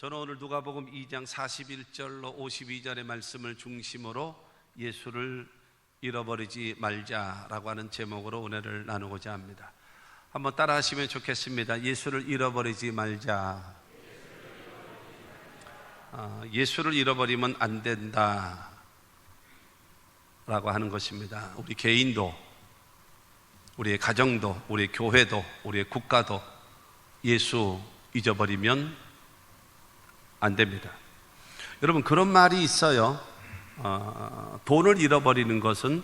저는 오늘 누가복음 2장 41절로 52절의 말씀을 중심으로 예수를 잃어버리지 말자라고 하는 제목으로 은혜를 나누고자 합니다. 한번 따라 하시면 좋겠습니다. 예수를 잃어버리지 말자. 예수를 잃어버리면 안 된다 라고 하는 것입니다. 우리 개인도, 우리의 가정도, 우리의 교회도, 우리의 국가도 예수 잊어버리면 안 됩니다. 여러분, 그런 말이 있어요. 돈을 잃어버리는 것은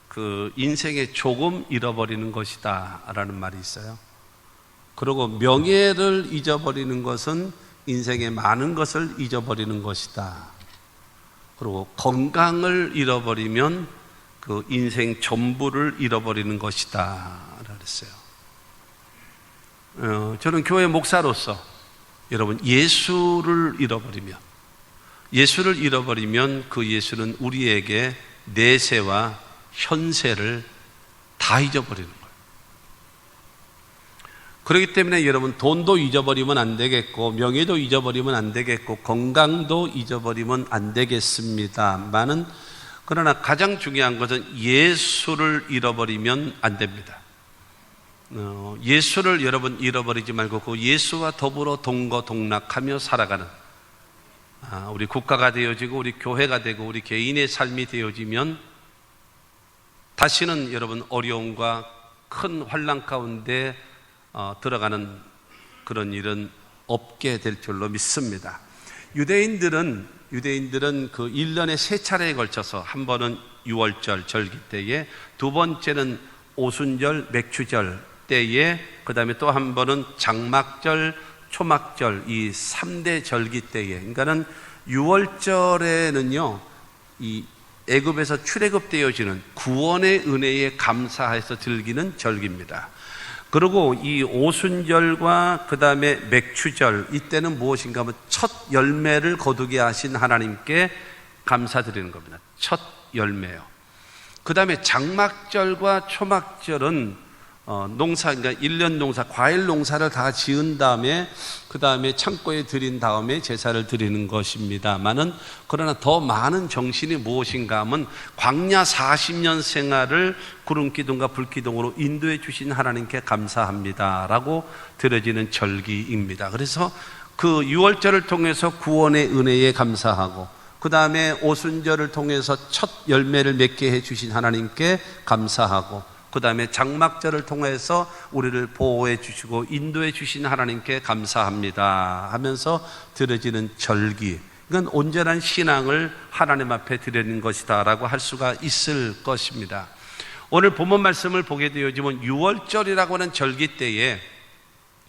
그 인생에 조금 잃어버리는 것이다 라는 말이 있어요. 그리고 명예를 잊어버리는 것은 인생의 많은 것을 잊어버리는 것이다. 그리고 건강을 잃어버리면 그 인생 전부를 잃어버리는 것이다 그랬어요. 저는 교회 목사로서 여러분, 예수를 잃어버리면 그 예수는 우리에게 내세와 현세를 다 잊어버리는 거예요. 그렇기 때문에 여러분, 돈도 잊어버리면 안 되겠고, 명예도 잊어버리면 안 되겠고, 건강도 잊어버리면 안 되겠습니다만은, 그러나 가장 중요한 것은 예수를 잃어버리면 안 됩니다. 예수를 여러분 잃어버리지 말고 그 예수와 더불어 동거동락하며 살아가는 우리 국가가 되어지고 우리 교회가 되고 우리 개인의 삶이 되어지면 다시는 여러분 어려움과 큰 환난 가운데 들어가는 그런 일은 없게 될 줄로 믿습니다. 유대인들은 그 1년에 3차례에 걸쳐서 한 번은 6월절 절기 때에, 두 번째는 오순절 맥추절 때에, 그 다음에 또 한 번은 장막절, 초막절, 이 3대 절기 때에, 그러니까는 6월절에는요, 이 애굽에서 출애굽되어지는 구원의 은혜에 감사해서 즐기는 절기입니다. 그리고 이 오순절과 그 다음에 맥추절, 이때는 무엇인가 하면 첫 열매를 거두게 하신 하나님께 감사드리는 겁니다. 첫 열매요. 그 다음에 장막절과 초막절은 농사, 그러니까 1년 농사, 과일 농사를 다 지은 다음에 그 다음에 창고에 들인 다음에 제사를 드리는 것입니다만은, 그러나 더 많은 정신이 무엇인가 하면 광야 40년 생활을 구름기둥과 불기둥으로 인도해 주신 하나님께 감사합니다라고 드려지는 절기입니다. 그래서 그 6월절을 통해서 구원의 은혜에 감사하고, 그 다음에 오순절을 통해서 첫 열매를 맺게 해 주신 하나님께 감사하고, 그 다음에 장막절을 통해서 우리를 보호해 주시고 인도해 주신 하나님께 감사합니다 하면서 드려지는 절기, 이건 온전한 신앙을 하나님 앞에 드리는 것이다 라고 할 수가 있을 것입니다. 오늘 본문 말씀을 보게 되어지면 6월절이라고 하는 절기 때에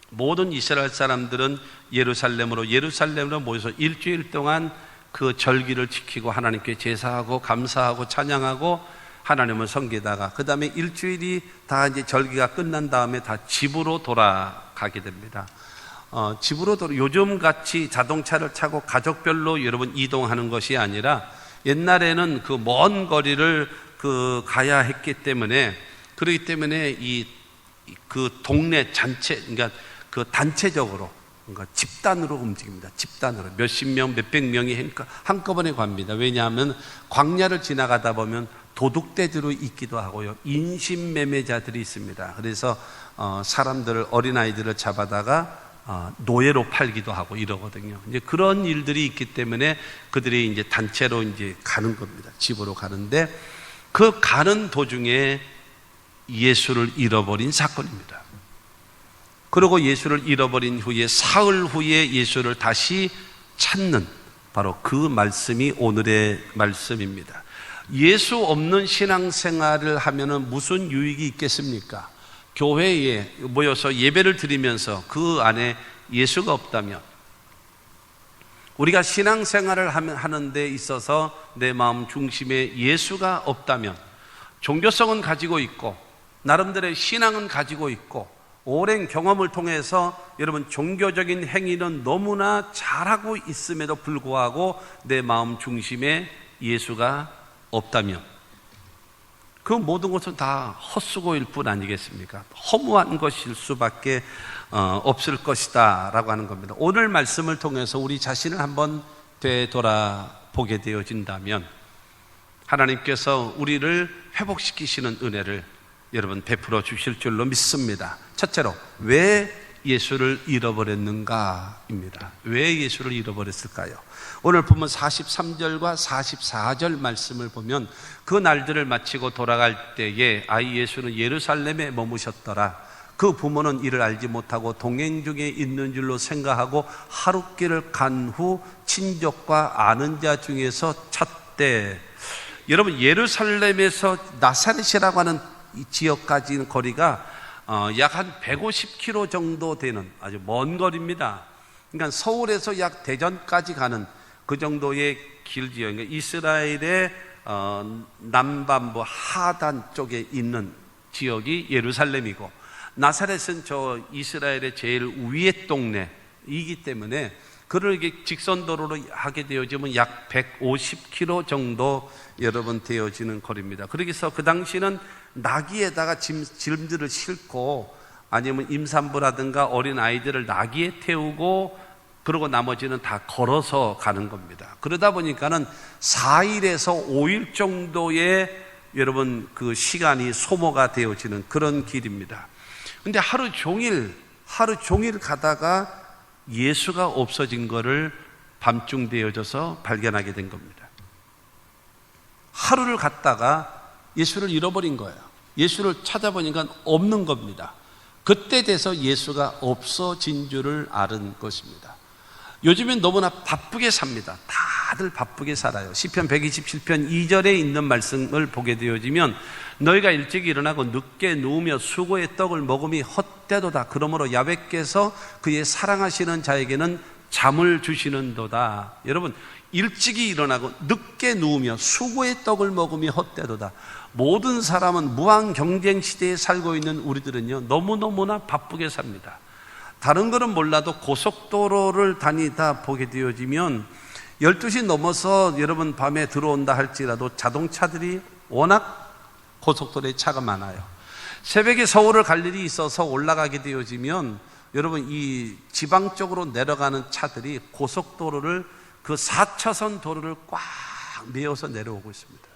모든 이스라엘 사람들은 예루살렘으로 모여서 일주일 동안 그 절기를 지키고 하나님께 제사하고 감사하고 찬양하고 하나님을 섬기다가 그 다음에 일주일이 다 이제 절기가 끝난 다음에 다 집으로 돌아가게 됩니다. 요즘 같이 자동차를 타고 가족별로 여러분 이동하는 것이 아니라 옛날에는 그 먼 거리를 가야 했기 때문에, 그렇기 때문에 그 동네 전체, 그러니까 그 단체적으로, 그러니까 집단으로 움직입니다. 집단으로 몇십 명, 몇백 명이 한꺼번에 갑니다. 왜냐하면 광야를 지나가다 보면 도둑떼들이 있기도 하고요, 인신매매자들이 있습니다. 그래서 사람들을, 어린아이들을 잡아다가 노예로 팔기도 하고 이러거든요. 이제 그런 일들이 있기 때문에 그들이 이제 단체로 이제 가는 겁니다. 집으로 가는데, 그 가는 도중에 예수를 잃어버린 사건입니다. 그리고 예수를 잃어버린 후에 사흘 후에 예수를 다시 찾는 바로 그 말씀이 오늘의 말씀입니다. 예수 없는 신앙생활을 하면은 무슨 유익이 있겠습니까? 교회에 모여서 예배를 드리면서 그 안에 예수가 없다면, 우리가 신앙생활을 하는 데 있어서 내 마음 중심에 예수가 없다면, 종교성은 가지고 있고 나름대로의 신앙은 가지고 있고 오랜 경험을 통해서 여러분 종교적인 행위는 너무나 잘하고 있음에도 불구하고 내 마음 중심에 예수가 없다면 그 모든 것은 다 헛수고일 뿐 아니겠습니까? 허무한 것일 수밖에 없을 것이다 라고 하는 겁니다. 오늘 말씀을 통해서 우리 자신을 한번 되돌아보게 되어진다면 하나님께서 우리를 회복시키시는 은혜를 여러분 베풀어 주실 줄로 믿습니다. 첫째로, 왜 예수를 잃어버렸는가입니다. 왜 예수를 잃어버렸을까요? 오늘 보면 43절과 44절 말씀을 보면 그 날들을 마치고 돌아갈 때에 아이 예수는 예루살렘에 머무셨더라. 그 부모는 이를 알지 못하고 동행 중에 있는 줄로 생각하고 하룻길을 간 후 친족과 아는 자 중에서 찾되. 여러분, 예루살렘에서 나사렛이라고 하는 이 지역까지는 거리가 약 한 150km 정도 되는 아주 먼 거리입니다. 그러니까 서울에서 약 대전까지 가는 그 정도의 길지요. 그러니까 이스라엘의 남반부 하단 쪽에 있는 지역이 예루살렘이고, 나사렛은 저 이스라엘의 제일 위의 동네이기 때문에 그를 이렇게 직선도로로 하게 되어지면 약 150km 정도 여러분 되어지는 거리입니다. 그러기서 그 당시는 나귀에다가 짐들을 싣고 아니면 임산부라든가 어린 아이들을 나귀에 태우고 그러고 나머지는 다 걸어서 가는 겁니다. 그러다 보니까는 4일에서 5일 정도의 여러분 그 시간이 소모가 되어지는 그런 길입니다. 근데 하루 종일 가다가 예수가 없어진 것을 밤중 되어져서 발견하게 된 겁니다. 하루를 갔다가 예수를 잃어버린 거예요. 예수를 찾아보니까 없는 겁니다. 그때 돼서 예수가 없어진 줄을 아는 것입니다. 요즘엔 너무나 바쁘게 삽니다. 다들 바쁘게 살아요. 시편 127편 2절에 있는 말씀을 보게 되어지면 너희가 일찍 일어나고 늦게 누우며 수고의 떡을 먹음이 헛되도다. 그러므로 야훼께서 그의 사랑하시는 자에게는 잠을 주시는도다. 여러분, 일찍이 일어나고 늦게 누우며 수고의 떡을 먹음이 헛되도다. 모든 사람은 무한 경쟁 시대에 살고 있는 우리들은요, 너무너무나 바쁘게 삽니다. 다른 거는 몰라도 고속도로를 다니다 보게 되어지면 12시 넘어서 여러분 밤에 들어온다 할지라도 자동차들이 워낙 고속도로에 차가 많아요. 새벽에 서울을 갈 일이 있어서 올라가게 되어지면 여러분 이 지방 쪽으로 내려가는 차들이 고속도로를 그 4차선 도로를 꽉 메워서 내려오고 있습니다.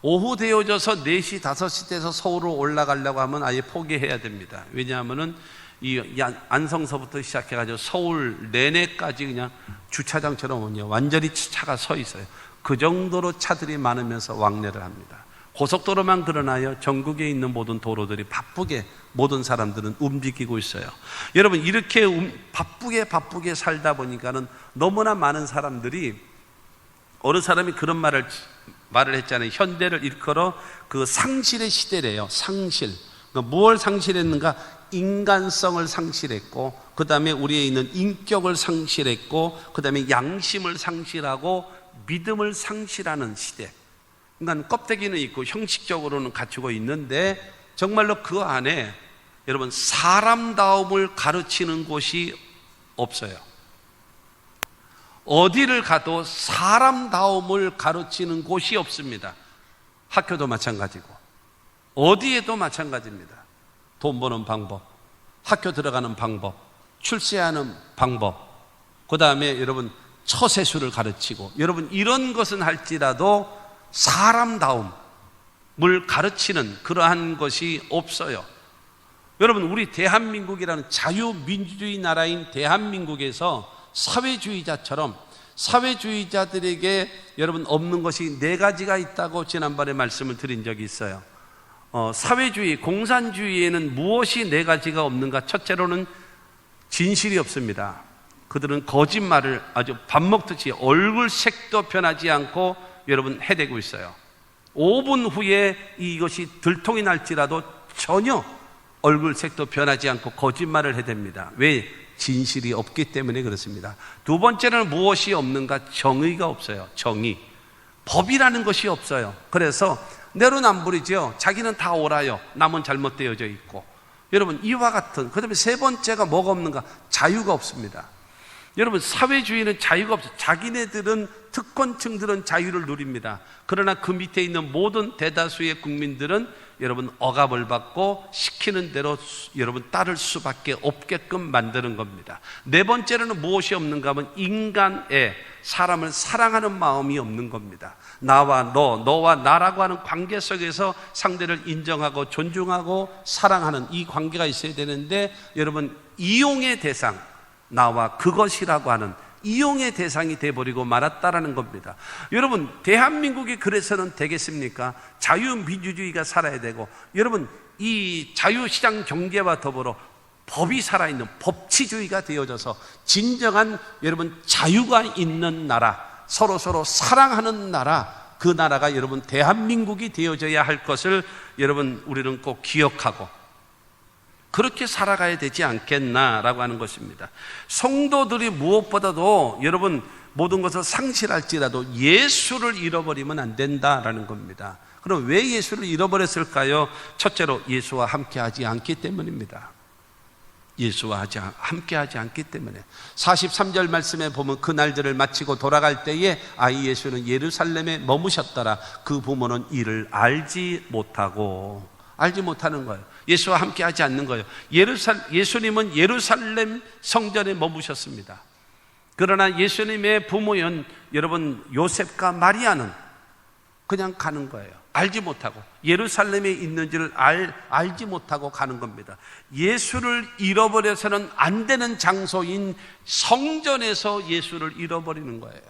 오후 되어져서 4시, 5시 돼서 서울로 올라가려고 하면 아예 포기해야 됩니다. 왜냐하면은 이 안성서부터 시작해가지고 서울 내내까지 그냥 주차장처럼 완전히 차가 서 있어요. 그 정도로 차들이 많으면서 왕래를 합니다. 고속도로만 그러나요, 전국에 있는 모든 도로들이 바쁘게 모든 사람들은 움직이고 있어요. 여러분, 이렇게 바쁘게 살다 보니까는 너무나 많은 사람들이, 어느 사람이 그런 말을 했잖아요. 현대를 일컬어 그 상실의 시대래요. 상실. 무엇을 상실했는가? 인간성을 상실했고, 그 다음에 우리에 있는 인격을 상실했고, 그 다음에 양심을 상실하고 믿음을 상실하는 시대. 그러니까 껍데기는 있고 형식적으로는 갖추고 있는데 정말로 그 안에 여러분 사람다움을 가르치는 곳이 없어요. 어디를 가도 사람다움을 가르치는 곳이 없습니다. 학교도 마찬가지고 어디에도 마찬가지입니다. 돈 버는 방법, 학교 들어가는 방법, 출세하는 방법, 그 다음에 여러분 처세술을 가르치고, 여러분 이런 것은 할지라도 사람다움을 가르치는 그러한 것이 없어요. 여러분, 우리 대한민국이라는 자유민주주의 나라인 대한민국에서 사회주의자처럼 사회주의자들에게 여러분 없는 것이 4가지가 있다고 지난번에 말씀을 드린 적이 있어요. 사회주의, 공산주의에는 무엇이 4가지가 없는가? 첫째로는 진실이 없습니다. 그들은 거짓말을 아주 밥 먹듯이 얼굴색도 변하지 않고 여러분 해대고 있어요. 5분 후에 이것이 들통이 날지라도 전혀 얼굴색도 변하지 않고 거짓말을 해댑니다. 왜? 진실이 없기 때문에 그렇습니다. 두 번째는 무엇이 없는가? 정의가 없어요. 정의. 법이라는 것이 없어요. 그래서 내로남불이죠. 자기는 다 옳아요. 남은 잘못되어져 있고. 여러분 이와 같은, 그 다음에 세 번째가 뭐가 없는가? 자유가 없습니다. 여러분, 사회주의는 자유가 없어요. 자기네들은, 특권층들은 자유를 누립니다. 그러나 그 밑에 있는 모든 대다수의 국민들은 여러분 억압을 받고 시키는 대로 여러분 따를 수밖에 없게끔 만드는 겁니다. 네 번째로는 무엇이 없는가 하면 인간의, 사람을 사랑하는 마음이 없는 겁니다. 나와 너, 너와 나라고 하는 관계 속에서 상대를 인정하고 존중하고 사랑하는 이 관계가 있어야 되는데, 여러분 이용의 대상, 나와 그것이라고 하는 이용의 대상이 돼버리고 말았다라는 겁니다. 여러분, 대한민국이 그래서는 되겠습니까? 자유민주주의가 살아야 되고, 여러분 이 자유시장 경제와 더불어 법이 살아있는 법치주의가 되어져서 진정한 여러분 자유가 있는 나라, 서로 사랑하는 나라, 그 나라가 여러분 대한민국이 되어져야 할 것을 여러분 우리는 꼭 기억하고 그렇게 살아가야 되지 않겠나라고 하는 것입니다. 성도들이 무엇보다도 여러분 모든 것을 상실할지라도 예수를 잃어버리면 안 된다라는 겁니다. 그럼 왜 예수를 잃어버렸을까요? 첫째로 예수와 함께하지 않기 때문입니다. 예수와 함께하지 않기 때문에. 43절 말씀에 보면 그 날들을 마치고 돌아갈 때에 아이 예수는 예루살렘에 머무셨더라. 그 부모는 이를 알지 못하는 거예요. 예수와 함께하지 않는 거예요. 예수님은 예루살렘 성전에 머무셨습니다. 그러나 예수님의 부모인 여러분 요셉과 마리아는 그냥 가는 거예요. 알지 못하고, 예루살렘에 있는지를 알지 못하고 가는 겁니다. 예수를 잃어버려서는 안 되는 장소인 성전에서 예수를 잃어버리는 거예요.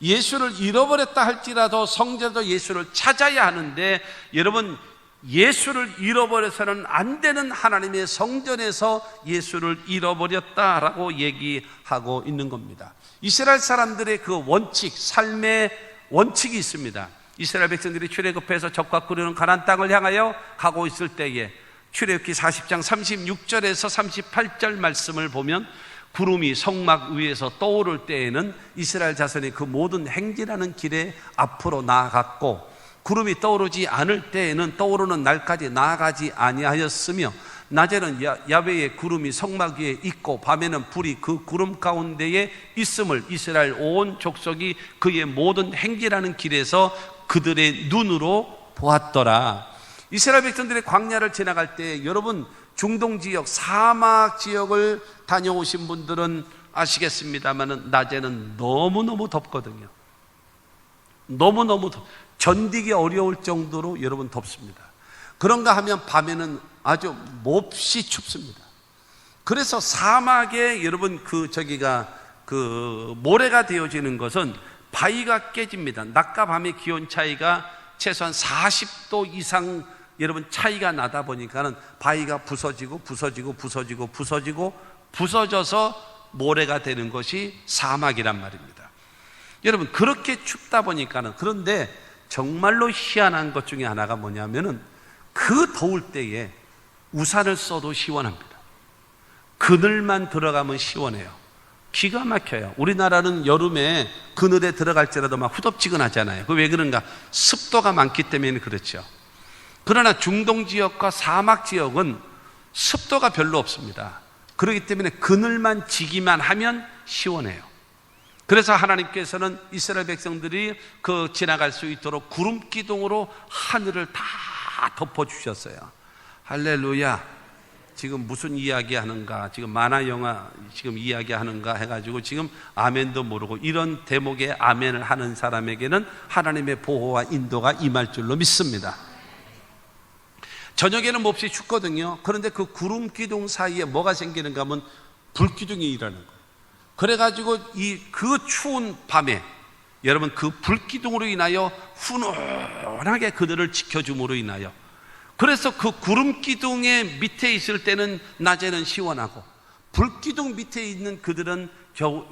예수를 잃어버렸다 할지라도 성전에서 예수를 찾아야 하는데, 여러분 예수를 잃어버려서는 안 되는 하나님의 성전에서 예수를 잃어버렸다라고 얘기하고 있는 겁니다. 이스라엘 사람들의 그 원칙, 삶의 원칙이 있습니다. 이스라엘 백성들이 출애굽해서 적과 꾸르는 가나안 땅을 향하여 가고 있을 때에 출애굽기 40장 36절에서 38절 말씀을 보면 구름이 성막 위에서 떠오를 때에는 이스라엘 자손이 그 모든 행진하는 길에 앞으로 나아갔고, 구름이 떠오르지 않을 때에는 떠오르는 날까지 나아가지 아니하였으며, 낮에는 야훼의 구름이 성막 위에 있고 밤에는 불이 그 구름 가운데에 있음을 이스라엘 온 족속이 그의 모든 행진하는 길에서 그들의 눈으로 보았더라. 이스라엘 백성들의 광야를 지나갈 때, 여러분 중동 지역, 사막 지역을 다녀오신 분들은 아시겠습니다만 낮에는 너무너무 덥거든요. 너무너무 견디기 어려울 정도로 여러분 덥습니다. 그런가 하면 밤에는 아주 몹시 춥습니다. 그래서 사막에 여러분 그 모래가 되어지는 것은 바위가 깨집니다. 낮과 밤의 기온 차이가 최소한 40도 이상 여러분 차이가 나다 보니까는 바위가 부서져서 모래가 되는 것이 사막이란 말입니다. 여러분 그렇게 춥다 보니까는, 그런데 정말로 희한한 것 중에 하나가 뭐냐면은 그 더울 때에 우산을 써도 시원합니다. 그늘만 들어가면 시원해요. 기가 막혀요. 우리나라는 여름에 그늘에 들어갈지라도 막 후덥지근하잖아요. 그 왜 그런가? 습도가 많기 때문에 그렇죠. 그러나 중동 지역과 사막 지역은 습도가 별로 없습니다. 그렇기 때문에 그늘만 지기만 하면 시원해요. 그래서 하나님께서는 이스라엘 백성들이 그 지나갈 수 있도록 구름 기둥으로 하늘을 다 덮어주셨어요. 할렐루야. 지금 무슨 이야기 하는가, 지금 만화 영화 지금 이야기 하는가 해가지고 지금 아멘도 모르고, 이런 대목에 아멘을 하는 사람에게는 하나님의 보호와 인도가 임할 줄로 믿습니다. 저녁에는 몹시 춥거든요. 그런데 그 구름 기둥 사이에 뭐가 생기는가 하면 불기둥이 일하는 거예요. 그래가지고 그 추운 밤에 여러분 그 불기둥으로 인하여 훈훈하게 그들을 지켜줌으로 인하여, 그래서 그 구름 기둥의 밑에 있을 때는 낮에는 시원하고, 불기둥 밑에 있는 그들은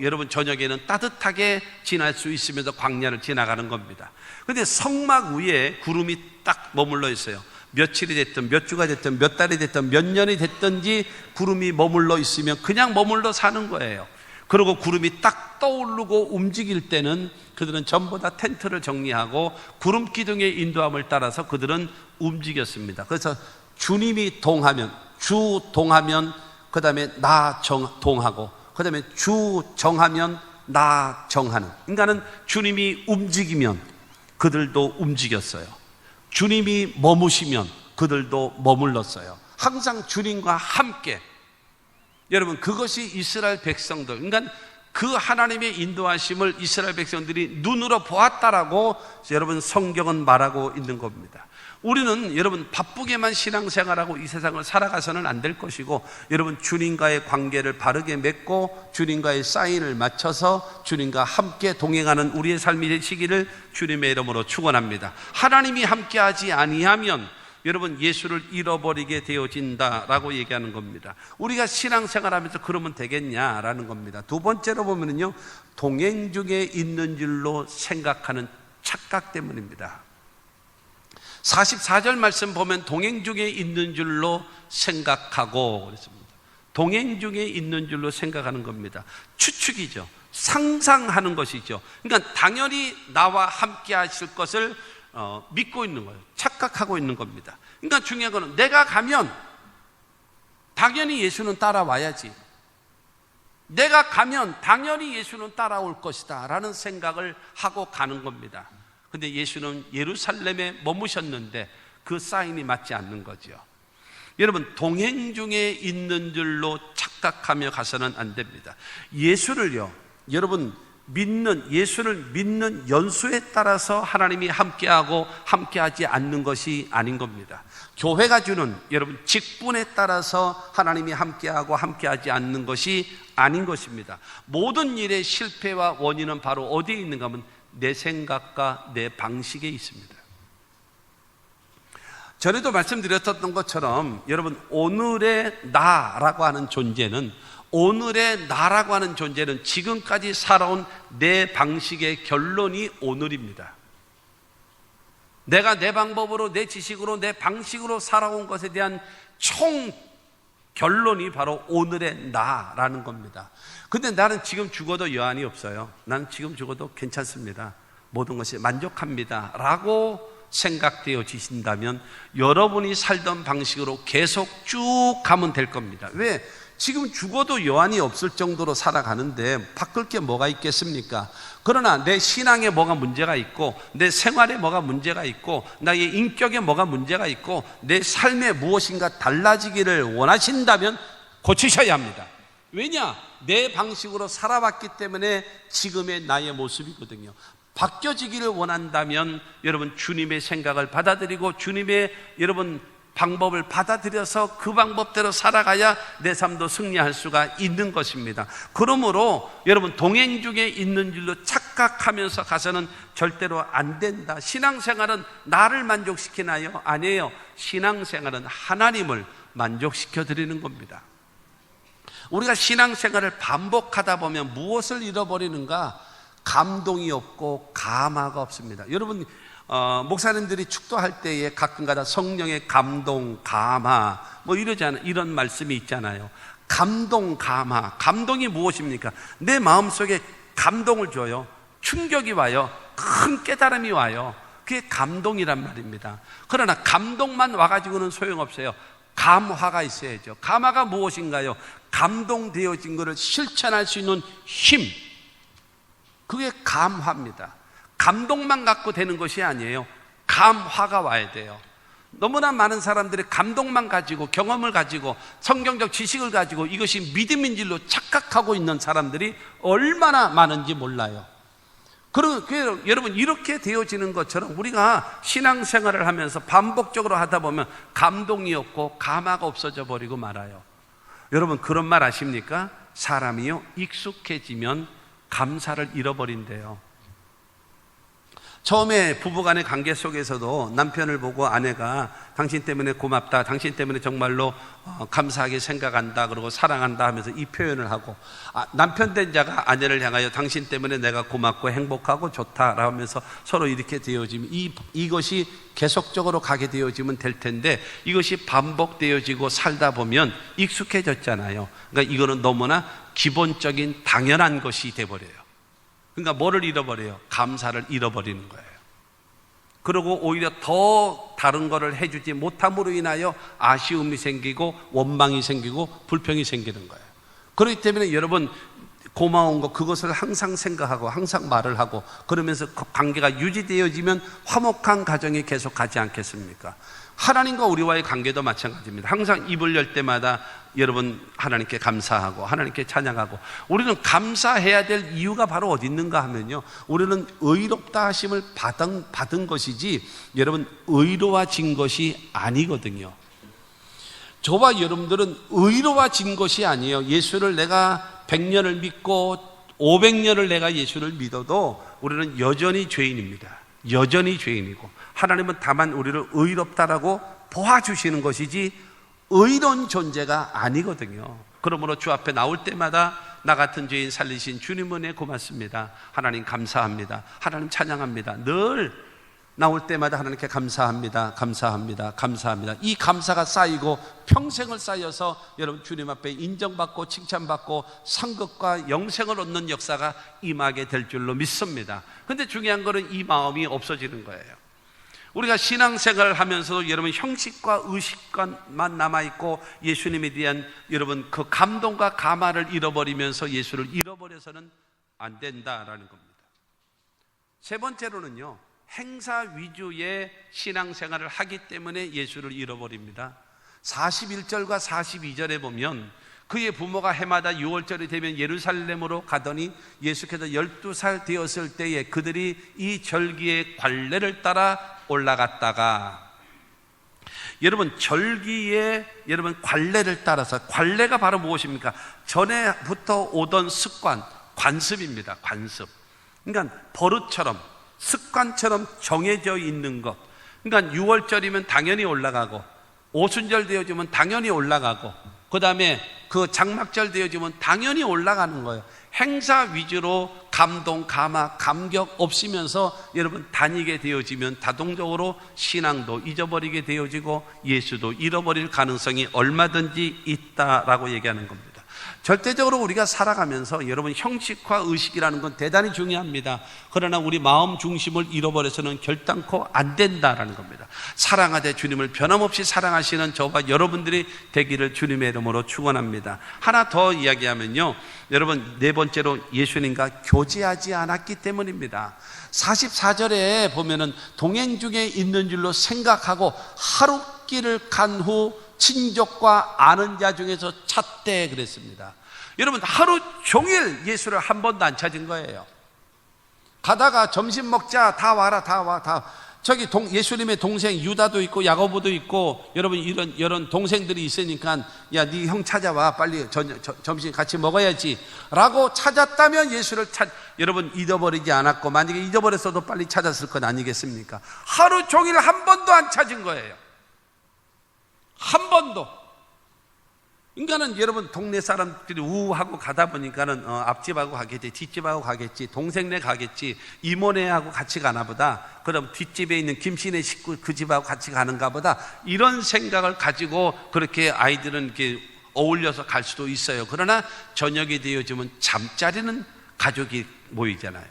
여러분 저녁에는 따뜻하게 지날 수 있으면서 광야를 지나가는 겁니다. 그런데 성막 위에 구름이 딱 머물러 있어요. 며칠이 됐든 몇 주가 됐든 몇 달이 됐든 몇 년이 됐든지 구름이 머물러 있으면 그냥 머물러 사는 거예요. 그리고 구름이 딱 떠오르고 움직일 때는 그들은 전부 다 텐트를 정리하고 구름 기둥의 인도함을 따라서 그들은 움직였습니다. 그래서 주님이 동하면, 주 동하면, 그 다음에 나 동하고, 그 그 다음에 주 정하면 나 정하는. 인간은 주님이 움직이면 그들도 움직였어요. 주님이 머무시면 그들도 머물렀어요. 항상 주님과 함께. 여러분, 그것이 이스라엘 백성들, 그러니까 그 하나님의 인도하심을 이스라엘 백성들이 눈으로 보았다라고 여러분 성경은 말하고 있는 겁니다. 우리는 여러분 바쁘게만 신앙생활하고 이 세상을 살아가서는 안 될 것이고, 여러분 주님과의 관계를 바르게 맺고 주님과의 사인을 맞춰서 주님과 함께 동행하는 우리의 삶이 되시기를 주님의 이름으로 축원합니다. 하나님이 함께하지 아니하면 여러분 예수를 잃어버리게 되어진다라고 얘기하는 겁니다. 우리가 신앙생활하면서 그러면 되겠냐라는 겁니다. 두 번째로 보면은요, 동행 중에 있는 줄로 생각하는 착각 때문입니다. 44절 말씀 보면 동행 중에 있는 줄로 생각하고 그랬습니다. 동행 중에 있는 줄로 생각하는 겁니다. 추측이죠. 상상하는 것이죠. 그러니까 당연히 나와 함께 하실 것을 믿고 있는 거예요. 착각하고 있는 겁니다. 그러니까 중요한 거는 내가 가면 당연히 예수는 따라와야지, 내가 가면 당연히 예수는 따라올 것이다 라는 생각을 하고 가는 겁니다. 근데 예수는 예루살렘에 머무셨는데 그 사인이 맞지 않는 거죠. 여러분, 동행 중에 있는 줄로 착각하며 가서는 안 됩니다. 예수를요, 여러분 예수를 믿는 연수에 따라서 하나님이 함께하고 함께하지 않는 것이 아닌 겁니다. 교회가 주는 여러분 직분에 따라서 하나님이 함께하고 함께하지 않는 것이 아닌 것입니다. 모든 일의 실패와 원인은 바로 어디에 있는가 하면 내 생각과 내 방식에 있습니다. 전에도 말씀드렸던 것처럼 여러분 오늘의 나라고 하는 존재는 지금까지 살아온 내 방식의 결론이 오늘입니다. 내가 내 방법으로, 내 지식으로, 내 방식으로 살아온 것에 대한 총 결론이 바로 오늘의 나라는 겁니다. 근데 나는 지금 죽어도 여한이 없어요. 나는 지금 죽어도 괜찮습니다. 모든 것이 만족합니다 라고 생각되어지신다면 여러분이 살던 방식으로 계속 쭉 가면 될 겁니다. 왜? 지금 죽어도 여한이 없을 정도로 살아가는데 바꿀 게 뭐가 있겠습니까? 그러나 내 신앙에 뭐가 문제가 있고, 내 생활에 뭐가 문제가 있고, 나의 인격에 뭐가 문제가 있고, 내 삶에 무엇인가 달라지기를 원하신다면 고치셔야 합니다. 왜냐? 내 방식으로 살아왔기 때문에 지금의 나의 모습이거든요. 바뀌어지기를 원한다면 여러분 주님의 생각을 받아들이고 주님의 여러분 방법을 받아들여서 그 방법대로 살아가야 내 삶도 승리할 수가 있는 것입니다. 그러므로 여러분 동행 중에 있는 줄로 착각하면서 가서는 절대로 안 된다. 신앙생활은 나를 만족시키나요? 아니에요. 신앙생활은 하나님을 만족시켜 드리는 겁니다. 우리가 신앙생활을 반복하다 보면 무엇을 잃어버리는가? 감동이 없고 감화가 없습니다. 여러분 목사님들이 축도할 때에 가끔가다 성령의 감동, 감화 뭐 이러잖아요. 이런 말씀이 있잖아요. 감동, 감화. 감동이 무엇입니까? 내 마음속에 감동을 줘요. 충격이 와요. 큰 깨달음이 와요. 그게 감동이란 말입니다. 그러나 감동만 와가지고는 소용없어요. 감화가 있어야죠. 감화가 무엇인가요? 감동되어진 것을 실천할 수 있는 힘, 그게 감화입니다. 감동만 갖고 되는 것이 아니에요. 감화가 와야 돼요. 너무나 많은 사람들이 감동만 가지고, 경험을 가지고, 성경적 지식을 가지고 이것이 믿음인 줄로 착각하고 있는 사람들이 얼마나 많은지 몰라요. 그리고 여러분 이렇게 되어지는 것처럼 우리가 신앙생활을 하면서 반복적으로 하다 보면 감동이 없고 감화가 없어져 버리고 말아요. 여러분 그런 말 아십니까? 사람이요 익숙해지면 감사를 잃어버린대요. 처음에 부부간의 관계 속에서도 남편을 보고 아내가 당신 때문에 고맙다, 당신 때문에 정말로 감사하게 생각한다, 그리고 사랑한다 하면서 이 표현을 하고, 남편 된 자가 아내를 향하여 당신 때문에 내가 고맙고 행복하고 좋다 하면서 서로 이렇게 되어지면 이것이 계속적으로 가게 되어지면 될 텐데, 이것이 반복되어지고 살다 보면 익숙해졌잖아요. 그러니까 이거는 너무나 기본적인 당연한 것이 돼버려요. 그러니까 뭐를 잃어버려요? 감사를 잃어버리는 거예요. 그리고 오히려 더 다른 거를 해주지 못함으로 인하여 아쉬움이 생기고 원망이 생기고 불평이 생기는 거예요. 그렇기 때문에 여러분 고마운 거 그것을 항상 생각하고 항상 말을 하고 그러면서 그 관계가 유지되어지면 화목한 가정이 계속 가지 않겠습니까? 하나님과 우리와의 관계도 마찬가지입니다. 항상 입을 열 때마다 여러분 하나님께 감사하고 하나님께 찬양하고, 우리는 감사해야 될 이유가 바로 어디 있는가 하면요, 우리는 의롭다 하심을 받은 것이지 여러분 의로워진 것이 아니거든요. 저와 여러분들은 의로워진 것이 아니에요. 예수를 내가 100년을 믿고 500년을 내가 예수를 믿어도 우리는 여전히 죄인입니다. 여전히 죄인이고, 하나님은 다만 우리를 의롭다라고 보아주시는 것이지 의로운 존재가 아니거든요. 그러므로 주 앞에 나올 때마다 나 같은 죄인 살리신 주님 은혜 고맙습니다, 하나님 감사합니다, 하나님 찬양합니다, 늘 나올 때마다 하나님께 감사합니다, 감사합니다, 감사합니다. 이 감사가 쌓이고 평생을 쌓여서 여러분 주님 앞에 인정받고 칭찬받고 상급과 영생을 얻는 역사가 임하게 될 줄로 믿습니다. 그런데 중요한 것은 이 마음이 없어지는 거예요. 우리가 신앙생활을 하면서도 여러분 형식과 의식만 남아있고 예수님에 대한 여러분 그 감동과 감화를 잃어버리면서 예수를 잃어버려서는 안 된다라는 겁니다. 세 번째로는요, 행사 위주의 신앙생활을 하기 때문에 예수를 잃어버립니다. 41절과 42절에 보면 그의 부모가 해마다 6월절이 되면 예루살렘으로 가더니 예수께서 12살 되었을 때에 그들이 이 절기의 관례를 따라 올라갔다가, 여러분 절기의 여러분 관례를 따라서, 관례가 바로 무엇입니까? 전에부터 오던 습관, 관습입니다. 관습. 그러니까 버릇처럼 습관처럼 정해져 있는 것. 그러니까 6월절이면 당연히 올라가고, 오순절 되어지면 당연히 올라가고, 그 다음에 그 장막절 되어지면 당연히 올라가는 거예요. 행사 위주로 감동, 감화, 감격 없으면서 여러분 다니게 되어지면 자동적으로 신앙도 잊어버리게 되어지고 예수도 잃어버릴 가능성이 얼마든지 있다라고 얘기하는 겁니다. 절대적으로 우리가 살아가면서 여러분 형식과 의식이라는 건 대단히 중요합니다. 그러나 우리 마음 중심을 잃어버려서는 결단코 안 된다라는 겁니다. 사랑하되 주님을 변함없이 사랑하시는 저와 여러분들이 되기를 주님의 이름으로 축원합니다. 하나 더 이야기하면요, 여러분 네 번째로 예수님과 교제하지 않았기 때문입니다. 44절에 보면은 동행 중에 있는 줄로 생각하고 하루 길을 간 후 친족과 아는 자 중에서 찾되 그랬습니다. 여러분 하루 종일 예수를 한 번도 안 찾은 거예요. 가다가 점심 먹자, 다 와라, 다 와, 다. 저기 예수님의 동생 유다도 있고 야고보도 있고 여러분 이런 동생들이 있으니까 야, 네 형 찾아와, 빨리 점심 같이 먹어야지 라고 찾았다면 예수를 여러분 잊어버리지 않았고, 만약에 잊어버렸어도 빨리 찾았을 것 아니겠습니까? 하루 종일 한 번도 안 찾은 거예요. 한 번도. 그러니까는 여러분 동네 사람들이 우하고 가다 보니까는 앞집하고 가겠지, 뒷집하고 가겠지, 동생네 가겠지, 이모네하고 같이 가나 보다, 그럼 뒷집에 있는 김씨네 식구 그 집하고 같이 가는가 보다, 이런 생각을 가지고 그렇게 아이들은 이렇게 어울려서 갈 수도 있어요. 그러나 저녁이 되어지면 잠자리는 가족이 모이잖아요.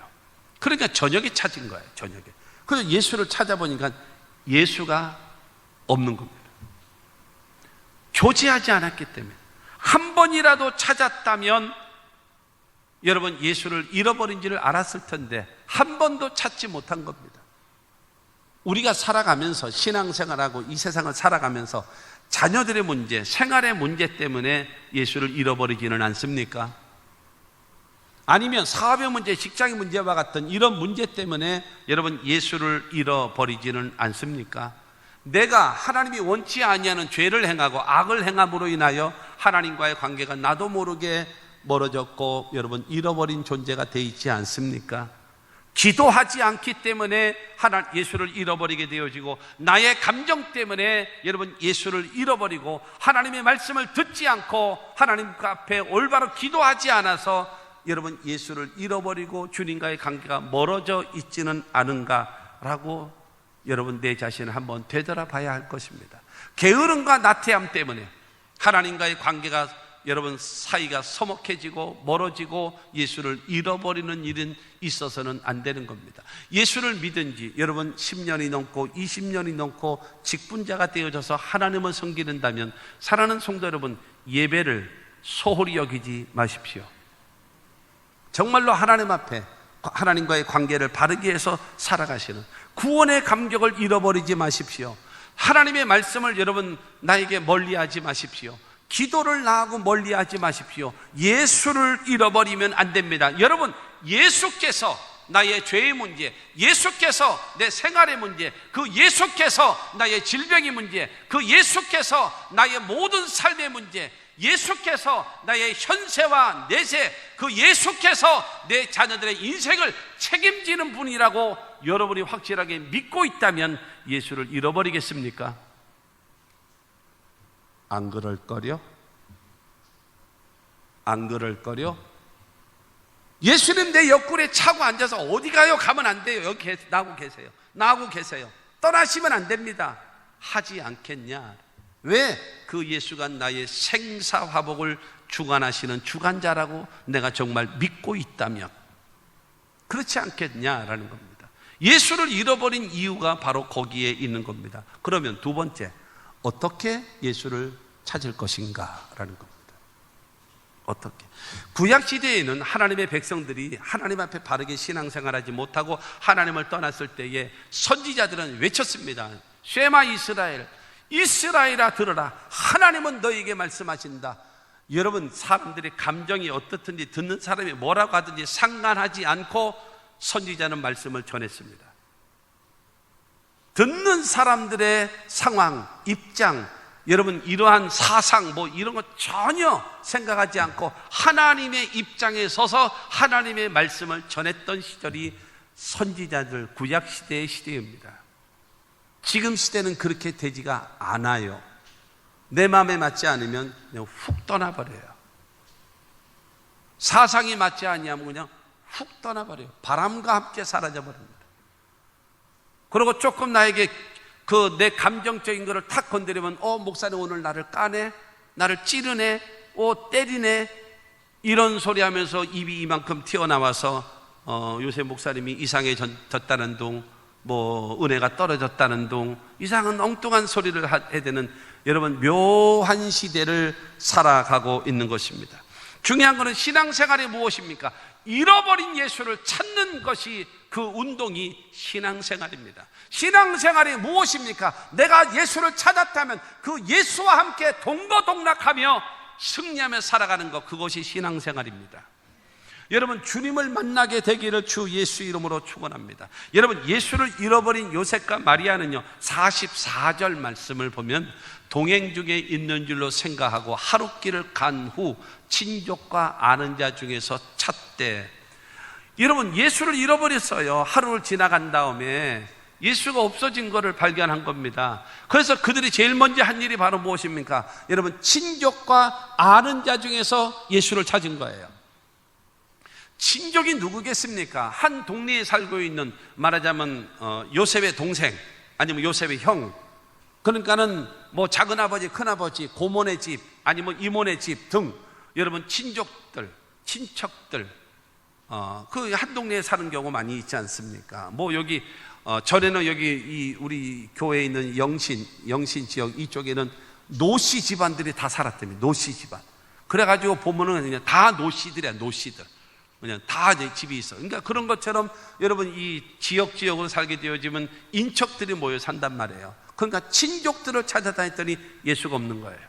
그러니까 저녁에 찾은 거예요. 저녁에. 그래서 예수를 찾아보니까 예수가 없는 겁니다. 교제하지 않았기 때문에. 한 번이라도 찾았다면 여러분 예수를 잃어버린지를 알았을 텐데 한 번도 찾지 못한 겁니다. 우리가 살아가면서 신앙생활하고 이 세상을 살아가면서 자녀들의 문제, 생활의 문제 때문에 예수를 잃어버리지는 않습니까? 아니면 사업의 문제, 직장의 문제와 같은 이런 문제 때문에 여러분 예수를 잃어버리지는 않습니까? 내가 하나님이 원치 아니하는 죄를 행하고 악을 행함으로 인하여 하나님과의 관계가 나도 모르게 멀어졌고 여러분 잃어버린 존재가 되어 있지 않습니까? 기도하지 않기 때문에 예수를 잃어버리게 되어지고, 나의 감정 때문에 여러분 예수를 잃어버리고, 하나님의 말씀을 듣지 않고 하나님 앞에 올바로 기도하지 않아서 여러분 예수를 잃어버리고 주님과의 관계가 멀어져 있지는 않은가라고 여러분 내 자신을 한번 되돌아봐야 할 것입니다. 게으름과 나태함 때문에 하나님과의 관계가 여러분 사이가 서먹해지고 멀어지고 예수를 잃어버리는 일은 있어서는 안 되는 겁니다. 예수를 믿은 지 여러분 10년이 넘고 20년이 넘고 직분자가 되어져서 하나님을 섬기는다면 사랑하는 성도 여러분, 예배를 소홀히 여기지 마십시오. 정말로 하나님 앞에 하나님과의 관계를 바르게 해서 살아가시는 구원의 감격을 잃어버리지 마십시오. 하나님의 말씀을 여러분 나에게 멀리하지 마십시오. 기도를 나하고 멀리하지 마십시오. 예수를 잃어버리면 안 됩니다. 여러분, 예수께서 나의 죄의 문제, 예수께서 내 생활의 문제, 그 예수께서 나의 질병의 문제, 그 예수께서 나의 모든 삶의 문제, 예수께서 나의 현세와 내세, 그 예수께서 내 자녀들의 인생을 책임지는 분이라고 여러분이 확실하게 믿고 있다면 예수를 잃어버리겠습니까? 안 그럴 거려? 안 그럴 거려? 예수님 내 옆구리에 차고 앉아서 어디 가요? 가면 안 돼요. 여기 나하고 계세요. 나하고 계세요. 떠나시면 안 됩니다. 하지 않겠냐? 왜? 그 예수가 나의 생사화복을 주관하시는 주관자라고 내가 정말 믿고 있다면 그렇지 않겠냐라는 겁니다. 예수를 잃어버린 이유가 바로 거기에 있는 겁니다. 그러면 두 번째, 어떻게 예수를 찾을 것인가라는 겁니다. 어떻게? 구약시대에는 하나님의 백성들이 하나님 앞에 바르게 신앙생활하지 못하고 하나님을 떠났을 때에 선지자들은 외쳤습니다. 쉐마 이스라엘, 이스라엘아 들어라, 하나님은 너에게 말씀하신다. 여러분, 사람들의 감정이 어떻든지 듣는 사람이 뭐라고 하든지 상관하지 않고 선지자는 말씀을 전했습니다. 듣는 사람들의 상황, 입장, 여러분 이러한 사상 뭐 이런 거 전혀 생각하지 않고 하나님의 입장에 서서 하나님의 말씀을 전했던 시절이 선지자들 구약시대의 시대입니다. 지금 시대는 그렇게 되지가 않아요. 내 마음에 맞지 않으면 그냥 훅 떠나버려요. 사상이 맞지 않냐면 그냥 훅 떠나버려요. 바람과 함께 사라져버립니다. 그리고 조금 나에게 그 내 감정적인 거를 탁 건드리면 목사님 오늘 나를 까네, 나를 찌르네, 때리네, 이런 소리 하면서 입이 이만큼 튀어나와서 요새 목사님이 이상해졌다는 둥, 뭐 은혜가 떨어졌다는 둥, 이상한 엉뚱한 소리를 해야 되는 여러분 묘한 시대를 살아가고 있는 것입니다. 중요한 것은 신앙생활이 무엇입니까? 잃어버린 예수를 찾는 것이 그 운동이 신앙생활입니다. 신앙생활이 무엇입니까? 내가 예수를 찾았다면 그 예수와 함께 동거동락하며 승리하며 살아가는 것, 그것이 신앙생활입니다. 여러분, 주님을 만나게 되기를 주 예수 이름으로 축원합니다. 여러분, 예수를 잃어버린 요셉과 마리아는요 44절 말씀을 보면 동행 중에 있는 줄로 생각하고 하룻길을 간 후 친족과 아는 자 중에서 찾되. 여러분, 예수를 잃어버렸어요. 하루를 지나간 다음에 예수가 없어진 것을 발견한 겁니다. 그래서 그들이 제일 먼저 한 일이 바로 무엇입니까? 여러분, 친족과 아는 자 중에서 예수를 찾은 거예요. 친족이 누구겠습니까? 한 동네에 살고 있는, 말하자면 요셉의 동생 아니면 요셉의 형, 그러니까는 뭐 작은아버지, 큰아버지, 고모네 집 아니면 이모네 집 등 여러분 친족들, 친척들, 그 한 동네에 사는 경우 많이 있지 않습니까? 뭐 여기 전에는 여기 우리 교회에 있는 영신 지역 이쪽에는 노씨 집안들이 다 살았다며. 노씨 집안. 그래가지고 보면은 그냥 다 노씨들이야. 노씨들 그냥 다 집이 있어. 그러니까 그런 것처럼 여러분 이 지역으로 살게 되어지면 인척들이 모여 산단 말이에요. 그러니까 친족들을 찾아다녔더니 예수가 없는 거예요.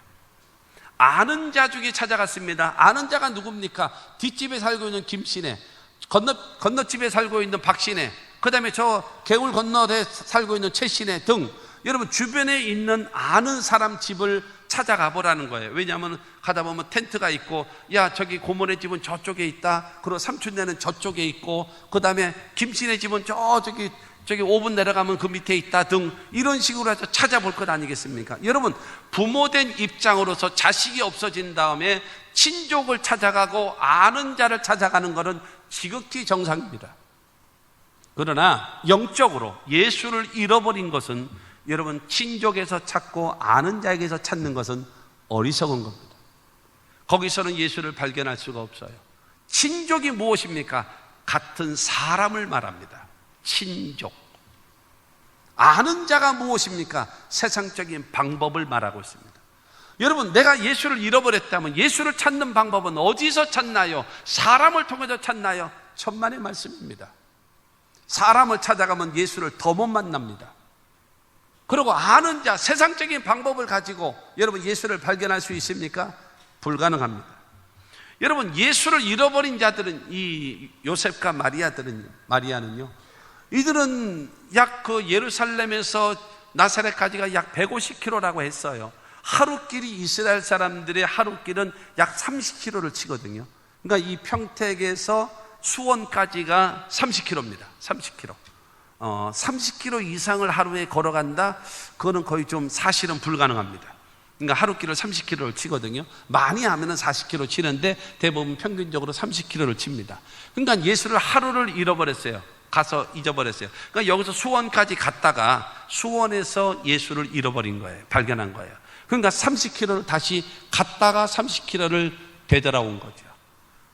아는 자 중에 찾아갔습니다. 아는 자가 누굽니까? 뒷집에 살고 있는 김씨네, 건너집에 살고 있는 박씨네, 그 다음에 저 개울 건너에 살고 있는 최씨네 등 여러분 주변에 있는 아는 사람 집을 찾아가 보라는 거예요. 왜냐하면 가다 보면 텐트가 있고, 야 저기 고모네 집은 저쪽에 있다, 그리고 삼촌네는 저쪽에 있고, 그 다음에 김씨네 집은 저기 5분 내려가면 그 밑에 있다 등 이런 식으로 해서 찾아볼 것 아니겠습니까? 여러분, 부모된 입장으로서 자식이 없어진 다음에 친족을 찾아가고 아는 자를 찾아가는 것은 지극히 정상입니다. 그러나 영적으로 예수를 잃어버린 것은 여러분 친족에서 찾고 아는 자에게서 찾는 것은 어리석은 겁니다. 거기서는 예수를 발견할 수가 없어요. 친족이 무엇입니까? 같은 사람을 말합니다. 친족. 아는 자가 무엇입니까? 세상적인 방법을 말하고 있습니다. 여러분, 내가 예수를 잃어버렸다면 예수를 찾는 방법은 어디서 찾나요? 사람을 통해서 찾나요? 천만의 말씀입니다. 사람을 찾아가면 예수를 더 못 만납니다. 그리고 아는 자, 세상적인 방법을 가지고 여러분 예수를 발견할 수 있습니까? 불가능합니다. 여러분, 예수를 잃어버린 자들은, 이 요셉과 마리아는요, 이들은 약 그 예루살렘에서 나사렛까지가 약 150km라고 했어요. 하루길이 이스라엘 사람들의 하루길은 약 30km를 치거든요. 그러니까 이 평택에서 수원까지가 30km입니다. 30km. 30km 이상을 하루에 걸어간다? 그거는 거의 좀 사실은 불가능합니다. 그러니까 하루길을 30km를 치거든요. 많이 하면은 40km 치는데 대부분 평균적으로 30km를 칩니다. 그러니까 예수를 하루를 잃어버렸어요. 가서 잊어버렸어요. 그러니까 여기서 수원까지 갔다가 수원에서 예수를 잃어버린 거예요. 발견한 거예요. 그러니까 30km를 다시 갔다가 30km를 되돌아온 거죠.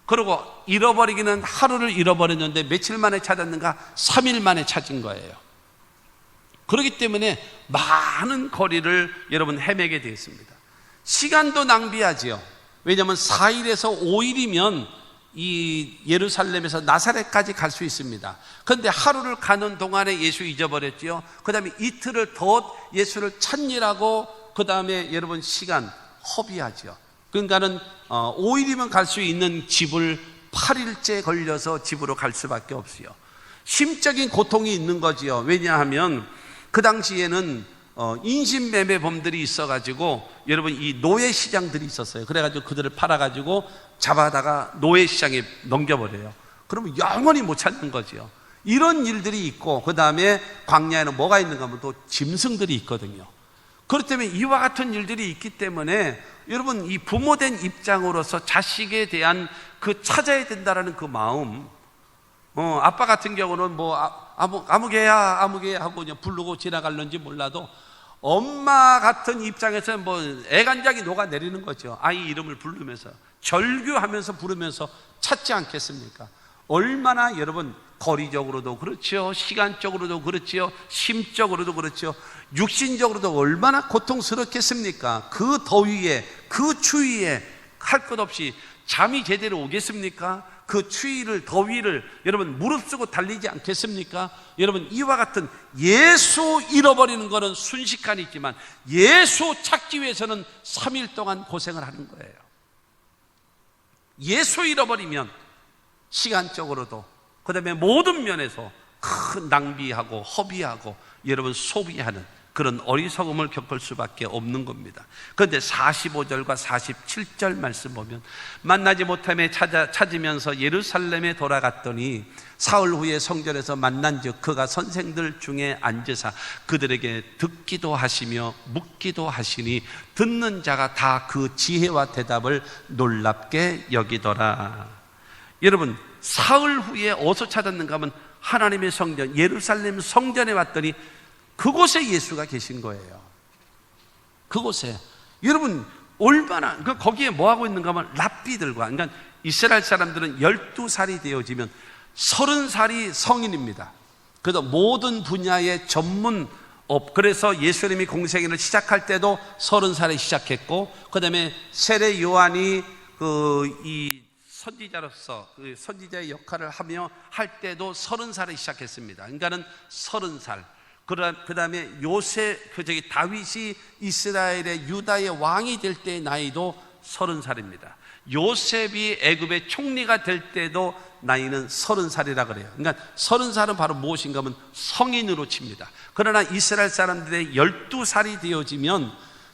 그리고 잃어버리기는 하루를 잃어버렸는데 며칠 만에 찾았는가? 3일 만에 찾은 거예요. 그렇기 때문에 많은 거리를 여러분 헤매게 되었습니다. 시간도 낭비하지요. 왜냐하면 4일에서 5일이면 이 예루살렘에서 나사렛까지 갈 수 있습니다. 그런데 하루를 가는 동안에 예수 잊어버렸지요. 그 다음에 이틀을 더 예수를 찾느라고 그 다음에 여러분 시간 허비하죠. 그러니까는 5일이면 갈 수 있는 집을 8일째 걸려서 집으로 갈 수밖에 없어요. 심적인 고통이 있는 거지요. 왜냐하면 그 당시에는 인신매매범들이 있어가지고 여러분 이 노예시장들이 있었어요. 그래가지고 그들을 팔아가지고 잡아다가 노예시장에 넘겨버려요. 그러면 영원히 못 찾는 거죠. 이런 일들이 있고, 그 다음에 광야에는 뭐가 있는가 하면 또 짐승들이 있거든요. 그렇기 때문에 이와 같은 일들이 있기 때문에 여러분 이 부모된 입장으로서 자식에 대한 그 찾아야 된다라는 그 마음, 아빠 같은 경우는 뭐 아무개야 하고 그냥 부르고 지나갈는지 몰라도 엄마 같은 입장에서는 뭐 애간장이 녹아내리는 거죠. 아이 이름을 부르면서 절규하면서 부르면서 찾지 않겠습니까? 얼마나 여러분 거리적으로도 그렇죠, 시간적으로도 그렇죠, 심적으로도 그렇죠, 육신적으로도 얼마나 고통스럽겠습니까? 그 더위에, 그 추위에 할 것 없이 잠이 제대로 오겠습니까? 그 추위를, 더위를 여러분 무릅쓰고 달리지 않겠습니까? 여러분 이와 같은 예수 잃어버리는 것은 순식간에 있지만 예수 찾기 위해서는 3일 동안 고생을 하는 거예요. 예수 잃어버리면 시간적으로도 그 다음에 모든 면에서 큰 낭비하고 허비하고 여러분 소비하는 그런 어리석음을 겪을 수밖에 없는 겁니다. 그런데 45절과 47절 말씀 보면 만나지 못함에 찾으면서 예루살렘에 돌아갔더니 사흘 후에 성전에서 만난즉 그가 선생들 중에 앉으사 그들에게 듣기도 하시며 묻기도 하시니 듣는 자가 다 그 지혜와 대답을 놀랍게 여기더라. 여러분 사흘 후에 어디서 찾았는가 하면 하나님의 성전 예루살렘 성전에 왔더니 그곳에 예수가 계신 거예요. 그곳에. 여러분 얼마나 거기에 뭐 하고 있는가 하면 랍비들과, 그러니까 이스라엘 사람들은 12살이 되어지면 30살이 성인입니다. 그래서 모든 분야의 전문업, 그래서 예수님이 공생애를 시작할 때도 30살에 시작했고, 그 다음에 세례 요한이 이 선지자로서 그 선지자의 역할을 하며 할 때도 30살에 시작했습니다. 그러니까는 30살. 그 다음에 다윗이 이스라엘의 유다의 왕이 될 때의 나이도 30살입니다. 요셉이 애굽의 총리가 될 때도 나이는 30살이라 그래요. 그러니까 30살은 바로 무엇인가 하면 성인으로 칩니다. 그러나 이스라엘 사람들의 12살이 되어지면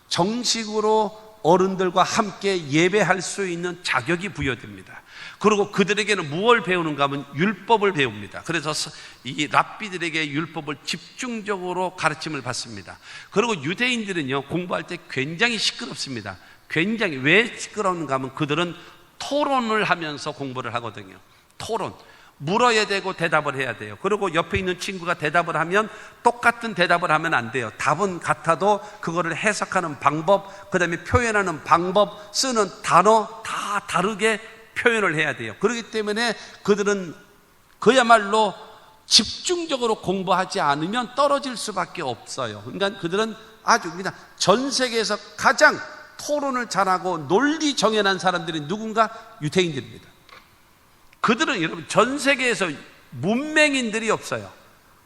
정식으로 어른들과 함께 예배할 수 있는 자격이 부여됩니다. 그리고 그들에게는 무엇을 배우는가 하면 율법을 배웁니다. 그래서 이 랍비들에게 율법을 집중적으로 가르침을 받습니다. 그리고 유대인들은요 공부할 때 굉장히 시끄럽습니다. 굉장히. 왜 시끄러운가 하면 그들은 토론을 하면서 공부를 하거든요. 토론. 물어야 되고 대답을 해야 돼요. 그리고 옆에 있는 친구가 대답을 하면 똑같은 대답을 하면 안 돼요. 답은 같아도 그거를 해석하는 방법, 그 다음에 표현하는 방법, 쓰는 단어 다 다르게 표현을 해야 돼요. 그렇기 때문에 그들은 그야말로 집중적으로 공부하지 않으면 떨어질 수밖에 없어요. 그러니까 그들은 아주 그냥 전 세계에서 가장 토론을 잘하고 논리 정연한 사람들이 누군가? 유대인들입니다. 그들은 여러분 전 세계에서 문맹인들이 없어요.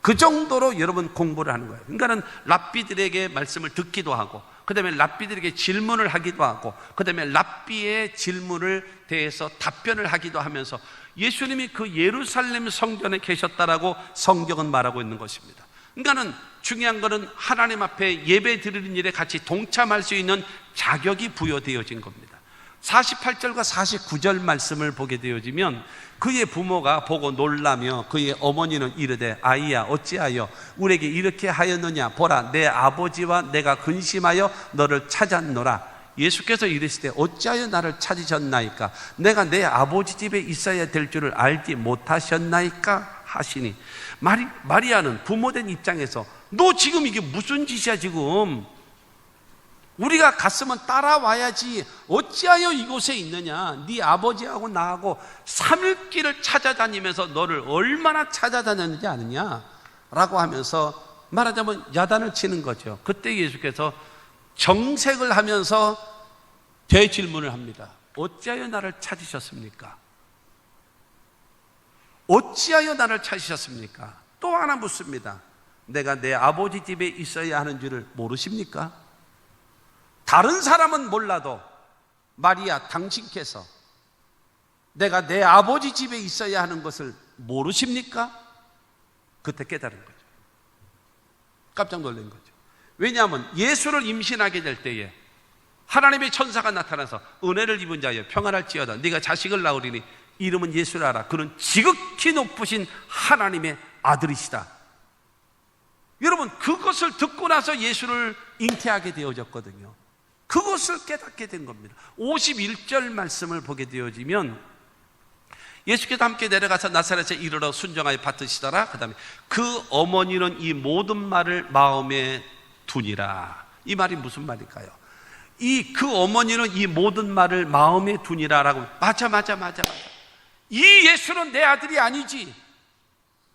그 정도로 여러분 공부를 하는 거예요. 그러니까는 랍비들에게 말씀을 듣기도 하고, 그 다음에 랍비들에게 질문을 하기도 하고, 그 다음에 랍비의 질문을 대해서 답변을 하기도 하면서 예수님이 그 예루살렘 성전에 계셨다라고 성경은 말하고 있는 것입니다. 그러니까는 중요한 것은 하나님 앞에 예배 드리는 일에 같이 동참할 수 있는 자격이 부여되어진 겁니다. 48절과 49절 말씀을 보게 되어지면 그의 부모가 보고 놀라며 그의 어머니는 이르되 아이야 어찌하여 우리에게 이렇게 하였느냐 보라 내 아버지와 내가 근심하여 너를 찾았노라. 예수께서 이르시되 어찌하여 나를 찾으셨나이까 내가 내 아버지 집에 있어야 될 줄을 알지 못하셨나이까 하시니 마리아는 부모된 입장에서 너 지금 이게 무슨 짓이야 지금 우리가 갔으면 따라와야지 어찌하여 이곳에 있느냐 네 아버지하고 나하고 3일 길을 찾아다니면서 너를 얼마나 찾아다녔는지 아느냐 라고 하면서 말하자면 야단을 치는 거죠. 그때 예수께서 정색을 하면서 대질문을 합니다. 어찌하여 나를 찾으셨습니까? 어찌하여 나를 찾으셨습니까? 또 하나 묻습니다. 내가 내 아버지 집에 있어야 하는 줄을 모르십니까? 다른 사람은 몰라도 마리아 당신께서 내가 내 아버지 집에 있어야 하는 것을 모르십니까? 그때 깨달은 거죠. 깜짝 놀란 거죠. 왜냐하면 예수를 임신하게 될 때에 하나님의 천사가 나타나서 은혜를 입은 자여 평안할지어다 네가 자식을 낳으리니 이름은 예수라. 그는 지극히 높으신 하나님의 아들이시다. 여러분 그것을 듣고 나서 예수를 잉태하게 되어졌거든요. 그것을 깨닫게 된 겁니다. 51절 말씀을 보게 되어지면 예수께서 함께 내려가서 나사렛에 이르러 순정하여 받으시더라. 그 다음에 그 어머니는 이 모든 말을 마음에 두니라. 이 말이 무슨 말일까요? 그 어머니는 이 모든 말을 마음에 두니라라고. 맞아. 이 예수는 내 아들이 아니지.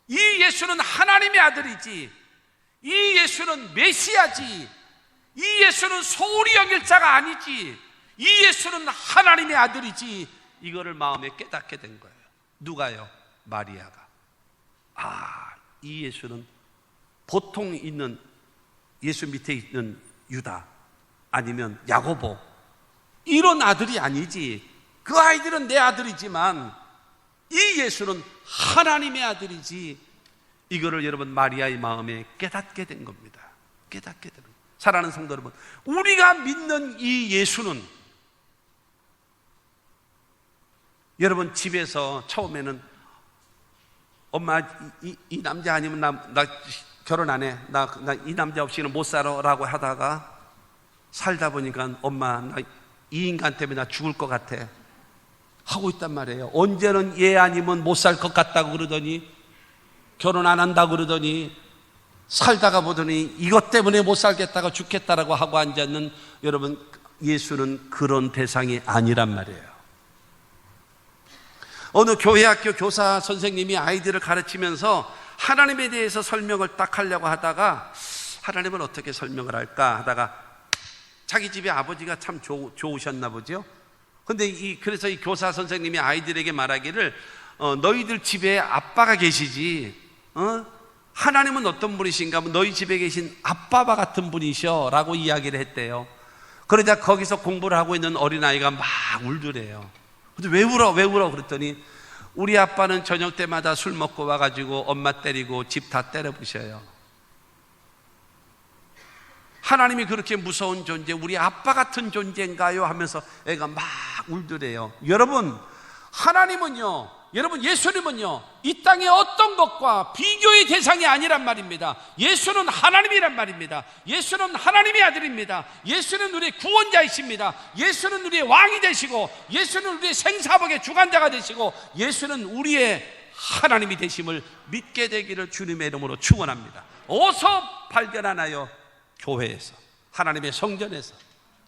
이 예수는 하나님의 아들이지. 이 예수는 메시아지. 이 예수는 소홀히 여길 자가 아니지. 이 예수는 하나님의 아들이지. 이거를 마음에 깨닫게 된 거예요. 누가요? 마리아가. 이 예수는 보통 있는 예수 밑에 있는 유다 아니면 야고보 이런 아들이 아니지. 그 아이들은 내 아들이지만 이 예수는 하나님의 아들이지. 이거를 여러분 마리아의 마음에 깨닫게 된 겁니다. 깨닫게 되는 거예요. 사랑하는 성도 여러분, 우리가 믿는 이 예수는 여러분 집에서 처음에는 엄마 이 남자 아니면 나 결혼 안 해. 나 이 남자 없이는 못 살아 라고 하다가 살다 보니까 엄마 나 이 인간 때문에 나 죽을 것 같아 하고 있단 말이에요. 언제는 얘 아니면 못 살 것 같다고 그러더니 결혼 안 한다고 그러더니 살다가 보더니 이것 때문에 못 살겠다가 죽겠다라고 하고 앉았는 여러분 예수는 그런 대상이 아니란 말이에요. 어느 교회 학교 교사 선생님이 아이들을 가르치면서 하나님에 대해서 설명을 딱 하려고 하다가 하나님은 어떻게 설명을 할까 하다가 자기 집에 아버지가 참 좋으셨나 보죠. 근데 그래서 이 교사 선생님이 아이들에게 말하기를 너희들 집에 아빠가 계시지 하나님은 어떤 분이신가 하면 너희 집에 계신 아빠와 같은 분이셔 라고 이야기를 했대요. 그러자 거기서 공부를 하고 있는 어린아이가 막 울더래요. 근데 왜 울어 그랬더니 우리 아빠는 저녁 때마다 술 먹고 와가지고 엄마 때리고 집 다 때려 부셔요. 하나님이 그렇게 무서운 존재, 우리 아빠 같은 존재인가요? 하면서 애가 막 울더래요. 여러분 여러분 예수님은요 이 땅의 어떤 것과 비교의 대상이 아니란 말입니다. 예수는 하나님이란 말입니다. 예수는 하나님의 아들입니다. 예수는 우리의 구원자이십니다. 예수는 우리의 왕이 되시고 예수는 우리의 생사복의 주관자가 되시고 예수는 우리의 하나님이 되심을 믿게 되기를 주님의 이름으로 축원합니다. 어서 발견하나요? 교회에서, 하나님의 성전에서,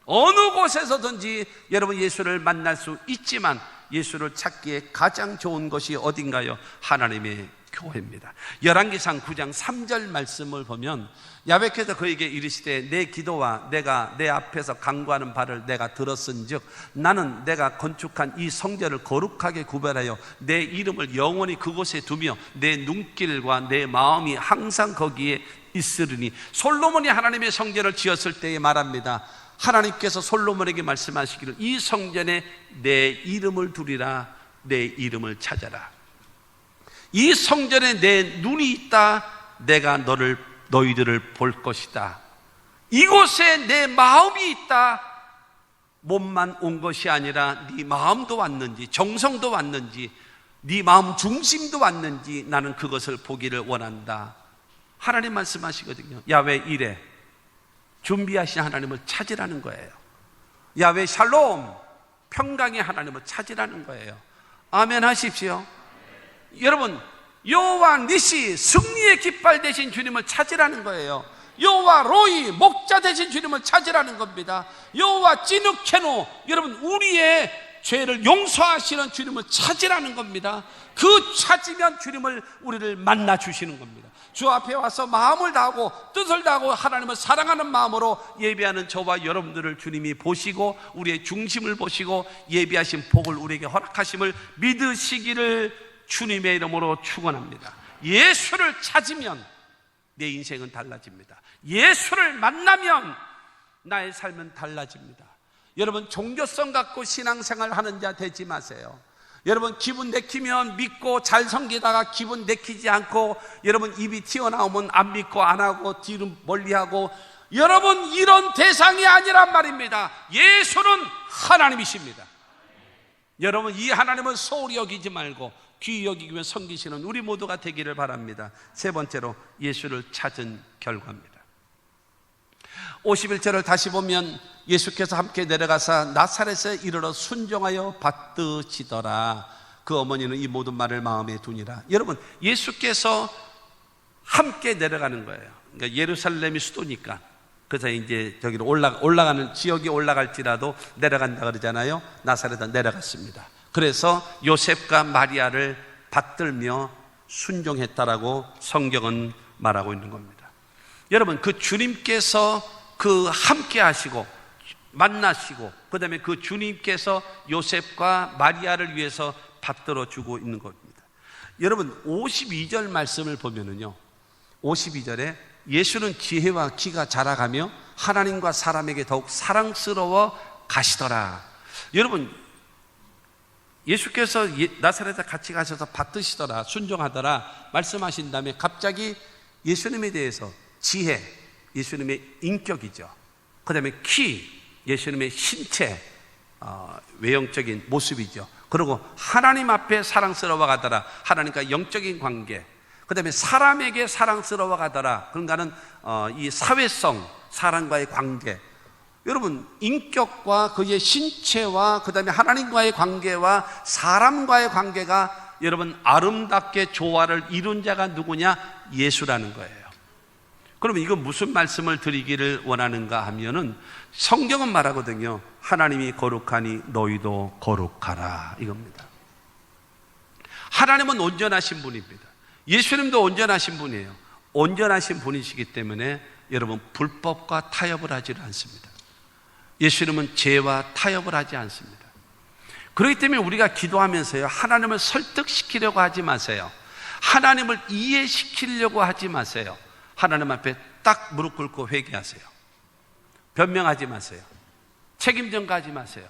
어느 곳에서든지 여러분 예수를 만날 수 있지만 예수를 찾기에 가장 좋은 것이 어딘가요? 하나님의 교회입니다. 열왕기상 9장 3절 말씀을 보면 야훼께서 그에게 이르시되 내 기도와 내가 내 앞에서 간구하는 바를 내가 들었은즉 나는 내가 건축한 이 성전을 거룩하게 구별하여 내 이름을 영원히 그곳에 두며 내 눈길과 내 마음이 항상 거기에 있으리니. 솔로몬이 하나님의 성전을 지었을 때에 말합니다. 하나님께서 솔로몬에게 말씀하시기를 이 성전에 내 이름을 두리라, 내 이름을 찾아라. 이 성전에 내 눈이 있다. 내가 너희들을 볼 것이다. 이곳에 내 마음이 있다. 몸만 온 것이 아니라 네 마음도 왔는지, 정성도 왔는지, 네 마음 중심도 왔는지 나는 그것을 보기를 원한다. 하나님 말씀하시거든요. 야훼 이레, 준비하신 하나님을 찾으라는 거예요. 야훼 샬롬, 평강의 하나님을 찾으라는 거예요. 아멘 하십시오. 여러분, 여호와 니시, 승리의 깃발 되신 주님을 찾으라는 거예요. 여호와 로이, 목자 되신 주님을 찾으라는 겁니다. 여호와 찌누케노, 여러분 우리의 죄를 용서하시는 주님을 찾으라는 겁니다. 그 찾으면 주님을 우리를 만나 주시는 겁니다. 주 앞에 와서 마음을 다하고 뜻을 다하고 하나님을 사랑하는 마음으로 예배하는 저와 여러분들을 주님이 보시고 우리의 중심을 보시고 예비하신 복을 우리에게 허락하심을 믿으시기를 주님의 이름으로 축원합니다. 예수를 찾으면 내 인생은 달라집니다. 예수를 만나면 나의 삶은 달라집니다. 여러분, 종교성 갖고 신앙생활 하는 자 되지 마세요. 여러분, 기분 내키면 믿고 잘 섬기다가 기분 내키지 않고 여러분 입이 튀어나오면 안 믿고 안 하고 뒤로 멀리하고, 여러분 이런 대상이 아니란 말입니다. 예수는 하나님이십니다. 여러분, 이 하나님은 소홀히 여기지 말고 귀히 여기며 섬기시는 우리 모두가 되기를 바랍니다. 세 번째로 예수를 찾은 결과입니다. 51절을 다시 보면 예수께서 함께 내려가사 나사렛에 이르러 순종하여 받드시더라. 그 어머니는 이 모든 말을 마음에 두니라. 여러분, 예수께서 함께 내려가는 거예요. 그러니까 예루살렘이 수도니까. 그래서 이제 저기로 올라가는 지역이 올라갈지라도 내려간다 그러잖아요. 나사렛에 내려갔습니다. 그래서 요셉과 마리아를 받들며 순종했다라고 성경은 말하고 있는 겁니다. 여러분, 그 주님께서 그 함께 하시고 만나시고 그 다음에 그 주님께서 요셉과 마리아를 위해서 받들어 주고 있는 겁니다. 여러분, 52절 말씀을 보면은요, 52절에 예수는 지혜와 키가 자라가며 하나님과 사람에게 더욱 사랑스러워 가시더라. 여러분, 예수께서 나사렛에 같이 가셔서 받드시더라, 순종하더라 말씀하신 다음에 갑자기 예수님에 대해서 지혜, 예수님의 인격이죠. 그 다음에 키, 예수님의 신체, 외형적인 모습이죠. 그리고 하나님 앞에 사랑스러워 가더라, 하나님과 영적인 관계. 그 다음에 사람에게 사랑스러워 가더라, 그러니까는 이 사회성, 사람과의 관계. 여러분, 인격과 그의 신체와 그 다음에 하나님과의 관계와 사람과의 관계가 여러분 아름답게 조화를 이룬 자가 누구냐? 예수라는 거예요. 그러면 이거 무슨 말씀을 드리기를 원하는가 하면은 성경은 말하거든요. 하나님이 거룩하니 너희도 거룩하라, 이겁니다. 하나님은 온전하신 분입니다. 예수님도 온전하신 분이에요. 온전하신 분이시기 때문에 여러분 불법과 타협을 하지 않습니다. 예수님은 죄와 타협을 하지 않습니다. 그렇기 때문에 우리가 기도하면서요, 하나님을 설득시키려고 하지 마세요. 하나님을 이해시키려고 하지 마세요. 하나님 앞에 딱 무릎 꿇고 회개하세요. 변명하지 마세요. 책임 전가하지 마세요.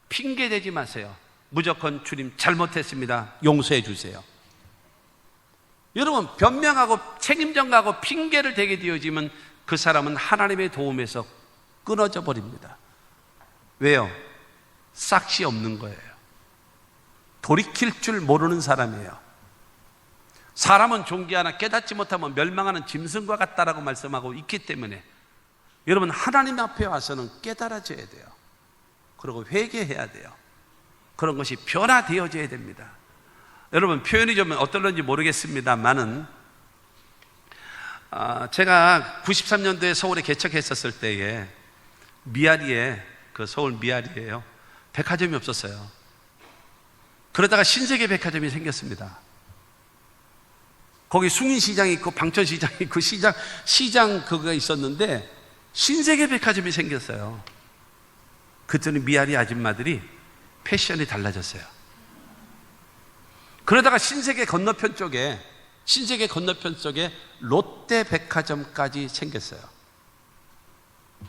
핑계 대지 마세요. 무조건 주님 잘못했습니다, 용서해 주세요. 여러분, 변명하고 책임 전가하고 핑계를 대게 되어지면 그 사람은 하나님의 도움에서 끊어져 버립니다. 왜요? 싹시 없는 거예요. 돌이킬 줄 모르는 사람이에요. 사람은 존귀하나 깨닫지 못하면 멸망하는 짐승과 같다라고 말씀하고 있기 때문에 여러분, 하나님 앞에 와서는 깨달아져야 돼요. 그리고 회개해야 돼요. 그런 것이 변화되어져야 됩니다. 여러분, 표현이 좀 어떨런지 모르겠습니다만은 제가 93년도에 서울에 개척했었을 때에 미아리에, 그 서울 미아리에요, 백화점이 없었어요. 그러다가 신세계 백화점이 생겼습니다. 거기 숭인시장이 있고 방천시장이 있고 시장 그거가 있었는데 신세계 백화점이 생겼어요. 그랬더니 미아리 아줌마들이 패션이 달라졌어요. 그러다가 신세계 건너편 쪽에 롯데 백화점까지 생겼어요.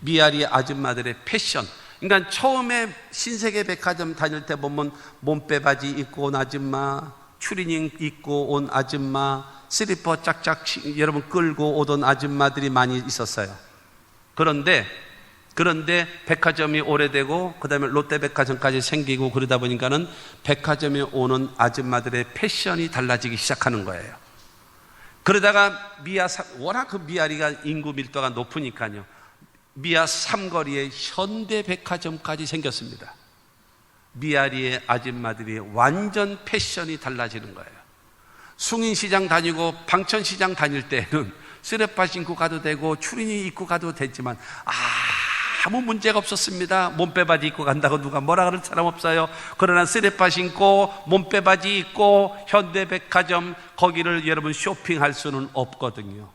미아리 아줌마들의 패션. 그러니까 처음에 신세계 백화점 다닐 때 보면 몸빼바지 입고 온 아줌마, 추리닝 입고 온 아줌마, 슬리퍼 짝짝 여러분 끌고 오던 아줌마들이 많이 있었어요. 그런데 백화점이 오래되고 그 다음에 롯데백화점까지 생기고 그러다 보니까는 백화점에 오는 아줌마들의 패션이 달라지기 시작하는 거예요. 그러다가 워낙 그 미아리가 인구 밀도가 높으니까요, 미아 삼거리에 현대백화점까지 생겼습니다. 미아리의 아줌마들이 완전 패션이 달라지는 거예요. 숭인시장 다니고 방천시장 다닐 때는 쓰레빠 신고 가도 되고 추리닝 입고 가도 됐지만 아무 문제가 없었습니다. 몸빼바지 입고 간다고 누가 뭐라 그럴 사람 없어요. 그러나 쓰레빠 신고 몸빼바지 입고 현대백화점 거기를 여러분 쇼핑할 수는 없거든요.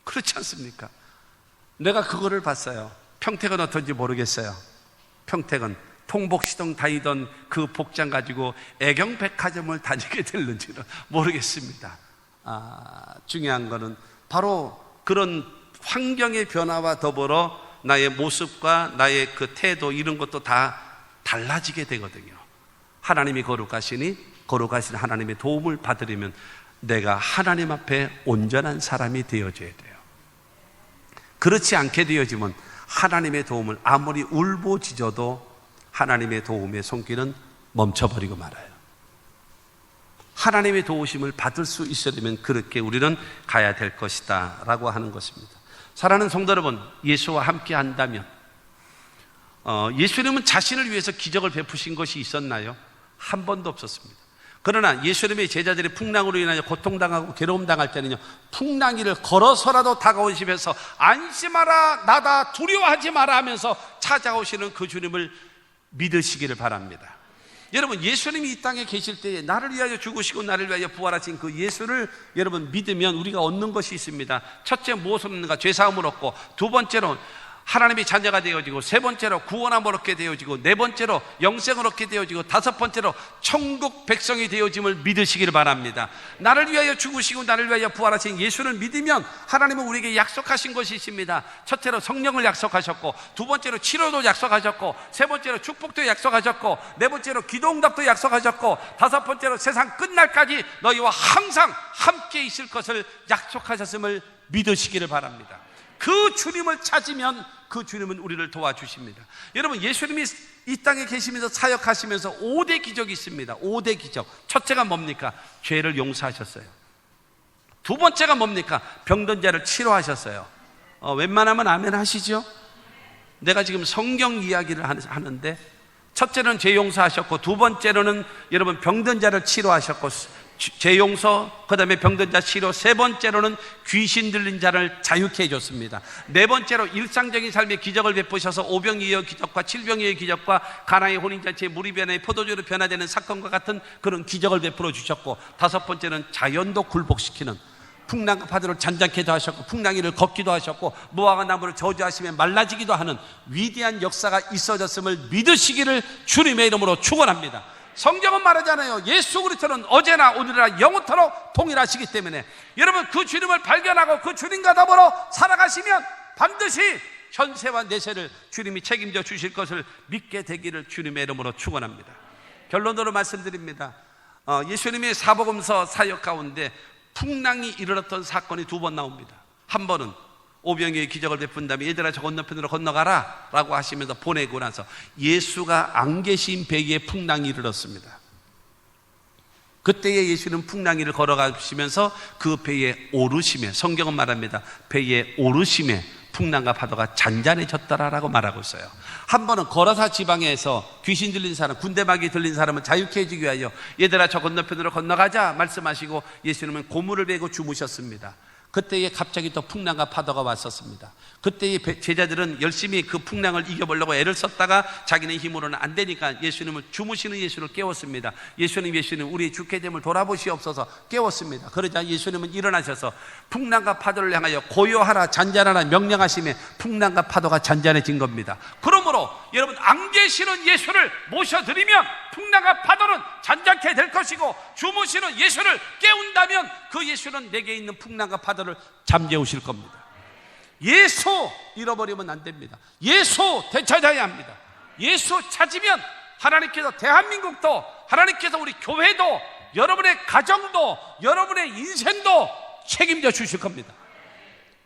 그렇지 않습니까? 내가 그거를 봤어요. 평택은 어떤지 모르겠어요. 평택은 통복시동 다니던 그 복장 가지고 애경백화점을 다니게 될는지는 모르겠습니다. 중요한 거는 바로 그런 환경의 변화와 더불어 나의 모습과 나의 그 태도 이런 것도 다 달라지게 되거든요. 하나님이 거룩하신 하나님의 도움을 받으려면 내가 하나님 앞에 온전한 사람이 되어줘야 돼요. 그렇지 않게 되어지면 하나님의 도움을 아무리 울부짖어도 하나님의 도움의 손길은 멈춰버리고 말아요. 하나님의 도우심을 받을 수 있으려면 그렇게 우리는 가야 될 것이다 라고 하는 것입니다. 사랑하는 성도 여러분, 예수와 함께 한다면 예수님은 자신을 위해서 기적을 베푸신 것이 있었나요? 한 번도 없었습니다. 그러나 예수님의 제자들이 풍랑으로 인하여 고통당하고 괴로움당할 때는요, 풍랑이를 걸어서라도 다가오시면서 안심하라, 나다, 두려워하지 마라 하면서 찾아오시는 그 주님을 믿으시기를 바랍니다. 여러분, 예수님이 이 땅에 계실 때에 나를 위하여 죽으시고 나를 위하여 부활하신 그 예수를 여러분 믿으면 우리가 얻는 것이 있습니다. 첫째 무엇을 얻는가? 죄사함을 얻고, 두 번째로 하나님의 자녀가 되어지고, 세 번째로 구원함을 얻게 되어지고, 네 번째로 영생을 얻게 되어지고, 다섯 번째로 천국 백성이 되어짐을 믿으시기를 바랍니다. 나를 위하여 죽으시고 나를 위하여 부활하신 예수를 믿으면 하나님은 우리에게 약속하신 것이 있습니다. 첫째로 성령을 약속하셨고, 두 번째로 치료도 약속하셨고, 세 번째로 축복도 약속하셨고, 네 번째로 기도응답도 약속하셨고, 다섯 번째로 세상 끝날까지 너희와 항상 함께 있을 것을 약속하셨음을 믿으시기를 바랍니다. 그 주님을 찾으면 그 주님은 우리를 도와주십니다. 여러분, 예수님이 이 땅에 계시면서 사역하시면서 5대 기적이 있습니다. 5대 기적. 첫째가 뭡니까? 죄를 용서하셨어요. 두 번째가 뭡니까? 병든 자를 치료하셨어요. 웬만하면 아멘 하시죠? 내가 지금 성경 이야기를 하는데, 첫째는 죄 용서하셨고, 두 번째로는 여러분 병든 자를 치료하셨고, 죄 용서, 그 다음에 병든 자 치료, 세 번째로는 귀신 들린 자를 자유케 해줬습니다. 네 번째로 일상적인 삶의 기적을 베푸셔서 오병이어의 기적과 칠병이어의 기적과 가나의 혼인잔치의 물이 변해 포도주로 변화되는 사건과 같은 그런 기적을 베풀어 주셨고, 다섯 번째는 자연도 굴복시키는, 풍랑과 파도를 잔잔케도 하셨고, 풍랑이를 걷기도 하셨고, 무화과 나무를 저주하시며 말라지기도 하는 위대한 역사가 있어졌음을 믿으시기를 주님의 이름으로 축원합니다. 성경은 말하잖아요. 예수 그리스도는 어제나 오늘이나 영원토록 동일하시기 때문에 여러분, 그 주님을 발견하고 그 주님과 더불어 살아가시면 반드시 현세와 내세를 주님이 책임져 주실 것을 믿게 되기를 주님의 이름으로 축원합니다. 결론으로 말씀드립니다. 예수님의 사복음서 사역 가운데 풍랑이 일어났던 사건이 두 번 나옵니다. 한 번은 오병이어의 기적을 베푼 다음에 얘들아 저 건너편으로 건너가라 라고 하시면서 보내고 나서 예수가 안 계신 배에 풍랑이 일어났습니다. 그때에 예수는 풍랑이를 걸어가시면서 그 배에 오르심에, 성경은 말합니다. 배에 오르심에 풍랑과 파도가 잔잔해졌더라라고 말하고 있어요. 한 번은 거라사 지방에서 귀신 들린 사람, 군대막이 들린 사람은 자유케 해주기 위하여 얘들아 저 건너편으로 건너가자 말씀하시고 예수님은 고무를 베고 주무셨습니다. 그때에 갑자기 또 풍랑과 파도가 왔었습니다. 그때의 제자들은 열심히 그 풍랑을 이겨보려고 애를 썼다가 자기네 힘으로는 안 되니까 예수님을, 주무시는 예수를 깨웠습니다. 예수님 우리 주께 됨을 돌아보시옵소서 깨웠습니다. 그러자 예수님은 일어나셔서 풍랑과 파도를 향하여 고요하라 잔잔하라 명령하시며 풍랑과 파도가 잔잔해진 겁니다. 그러므로 여러분, 안 계시는 예수를 모셔드리면 풍랑과 파도는 잔잔케 될 것이고, 주무시는 예수를 깨운다면 그 예수는 내게 있는 풍랑과 파도를 잠재우실 겁니다. 예수 잃어버리면 안 됩니다. 예수 되찾아야 합니다. 예수 찾으면 하나님께서 대한민국도, 하나님께서 우리 교회도, 여러분의 가정도, 여러분의 인생도 책임져 주실 겁니다.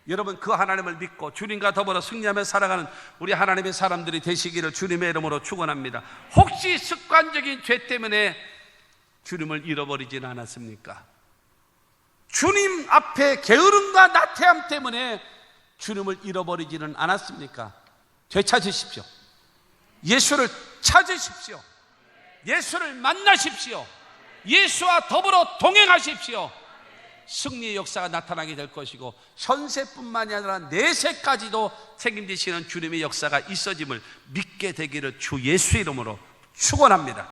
여러분, 그 하나님을 믿고 주님과 더불어 승리하며 살아가는 우리 하나님의 사람들이 되시기를 주님의 이름으로 축원합니다. 혹시 습관적인 죄 때문에 주님을 잃어버리지는 않았습니까? 주님 앞에 게으름과 나태함 때문에 주님을 잃어버리지는 않았습니까? 되찾으십시오. 예수를 찾으십시오. 예수를 만나십시오. 예수와 더불어 동행하십시오. 승리의 역사가 나타나게 될 것이고, 현세뿐만이 아니라 내세까지도 책임지시는 주님의 역사가 있어짐을 믿게 되기를 주 예수 이름으로 축원합니다.